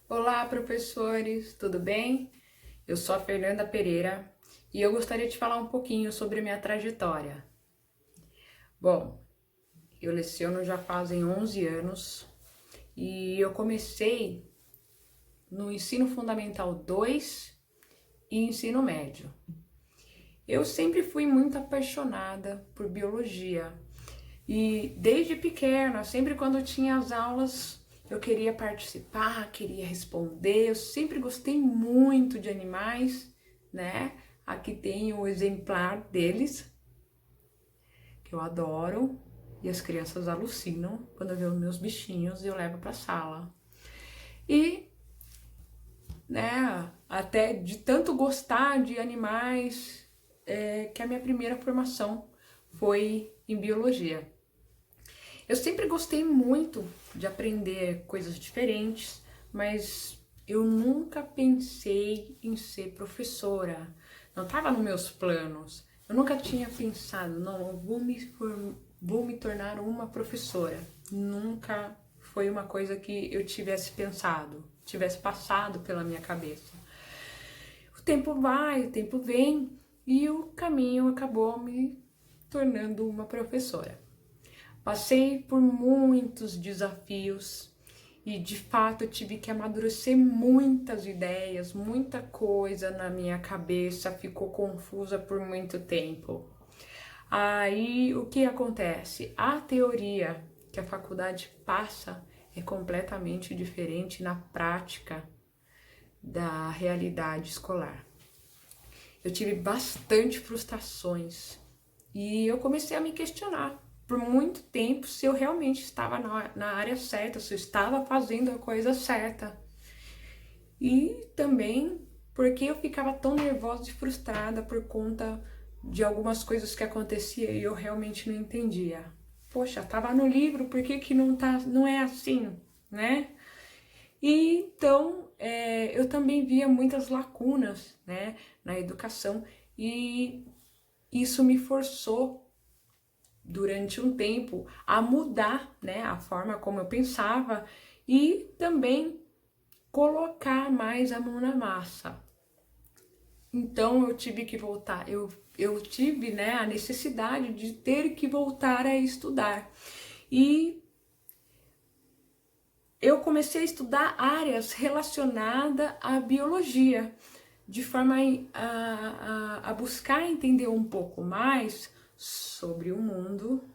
Olá, professores, tudo bem? Eu sou a Fernanda Pereira e eu gostaria de falar um pouquinho sobre a minha trajetória. Bom, eu leciono já fazem 11 anos e eu comecei no ensino fundamental 2 e ensino médio. Eu sempre fui muito apaixonada por biologia e desde pequena, sempre quando tinha as aulas, eu queria participar, queria responder. Eu sempre gostei muito de animais, né? Aqui tem o exemplar deles, que eu adoro, e as crianças alucinam quando vê os meus bichinhos e eu levo para a sala. E, né, até de tanto gostar de animais, que a minha primeira formação foi em biologia. Eu sempre gostei muito de aprender coisas diferentes, mas eu nunca pensei em ser professora. Não estava nos meus planos. Eu nunca tinha pensado, não, eu vou me tornar uma professora. Nunca foi uma coisa que eu tivesse pensado, tivesse passado pela minha cabeça. O tempo vai, o tempo vem e o caminho acabou me tornando uma professora. Passei por muitos desafios e de fato eu tive que amadurecer muitas ideias, muita coisa na minha cabeça ficou confusa por muito tempo. Aí o que acontece? A teoria que a faculdade passa é completamente diferente na prática da realidade escolar. Eu tive bastante frustrações e eu comecei a me questionar por muito tempo se eu realmente estava na área certa, se eu estava fazendo a coisa certa. E também porque eu ficava tão nervosa e frustrada por conta de algumas coisas que aconteciam e eu realmente não entendia. Poxa, estava no livro, por que não é assim, né? E então eu também via muitas lacunas, né, na educação e isso me forçou durante um tempo a mudar, né, a forma como eu pensava e também colocar mais a mão na massa. Então eu tive que voltar, eu tive, né, a necessidade de ter que voltar a estudar. E eu comecei a estudar áreas relacionadas à biologia, de forma a buscar entender um pouco mais sobre o mundo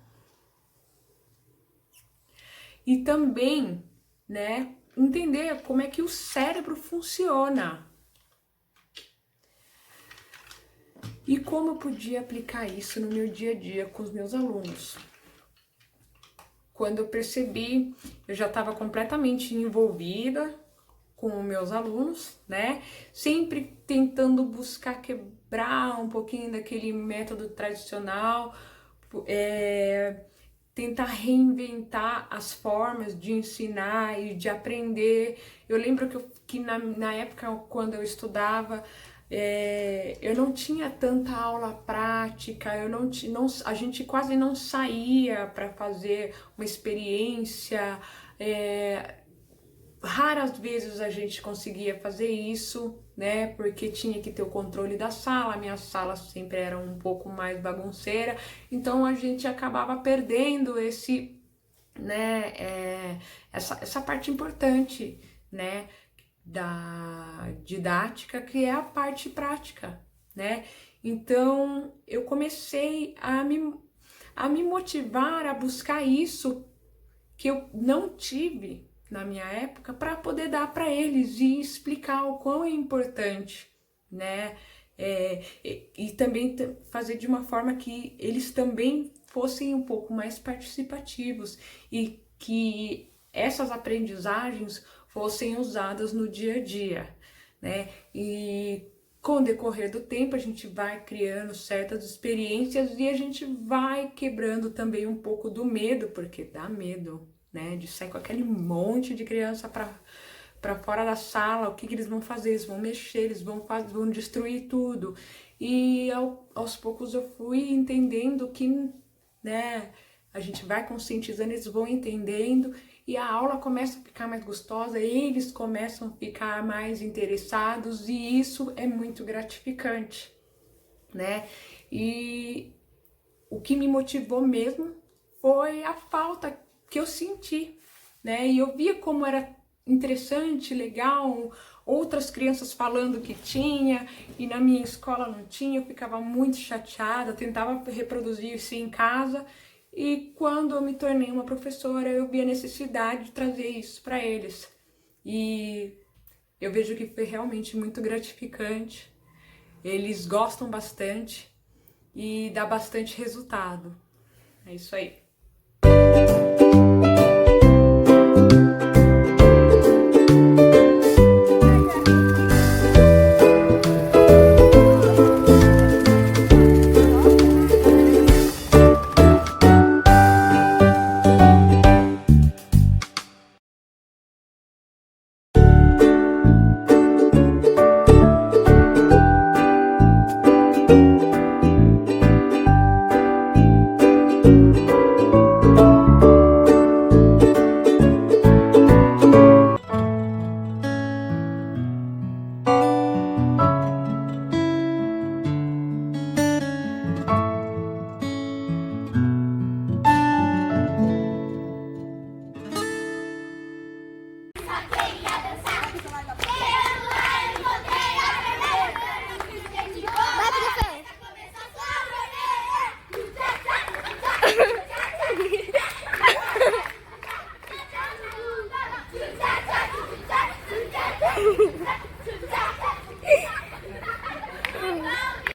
e também, né, entender como é que o cérebro funciona e como eu podia aplicar isso no meu dia a dia com os meus alunos. Quando eu percebi, eu já estava completamente envolvida com os meus alunos, né? Sempre tentando buscar quebrar um pouquinho daquele método tradicional, tentar reinventar as formas de ensinar e de aprender. Eu lembro que na época, quando eu estudava, eu não tinha tanta aula prática, a gente quase não saía para fazer uma experiência. Raras vezes a gente conseguia fazer isso, né? Porque tinha que ter o controle da sala, a minha sala sempre era um pouco mais bagunceira, então a gente acabava perdendo né? Essa parte importante, né? Da didática, que é a parte prática, né? Então eu comecei a me motivar a buscar isso que eu não tive na minha época para poder dar para eles e explicar o quão é importante, né? E também fazer de uma forma que eles também fossem um pouco mais participativos e que essas aprendizagens fossem usadas no dia a dia, né? E com o decorrer do tempo a gente vai criando certas experiências e a gente vai quebrando também um pouco do medo, porque dá medo, né, de sair com aquele monte de criança para fora da sala. O que eles vão fazer? Eles vão mexer, vão destruir tudo. E aos poucos eu fui entendendo que, né, a gente vai conscientizando, eles vão entendendo e a aula começa a ficar mais gostosa, eles começam a ficar mais interessados e isso é muito gratificante, né? E o que me motivou mesmo foi a falta que eu senti, né? E eu via como era interessante, legal, outras crianças falando que tinha, e na minha escola não tinha, eu ficava muito chateada, tentava reproduzir isso em casa, e quando eu me tornei uma professora, eu vi a necessidade de trazer isso para eles. E eu vejo que foi realmente muito gratificante, eles gostam bastante e dá bastante resultado. É isso aí.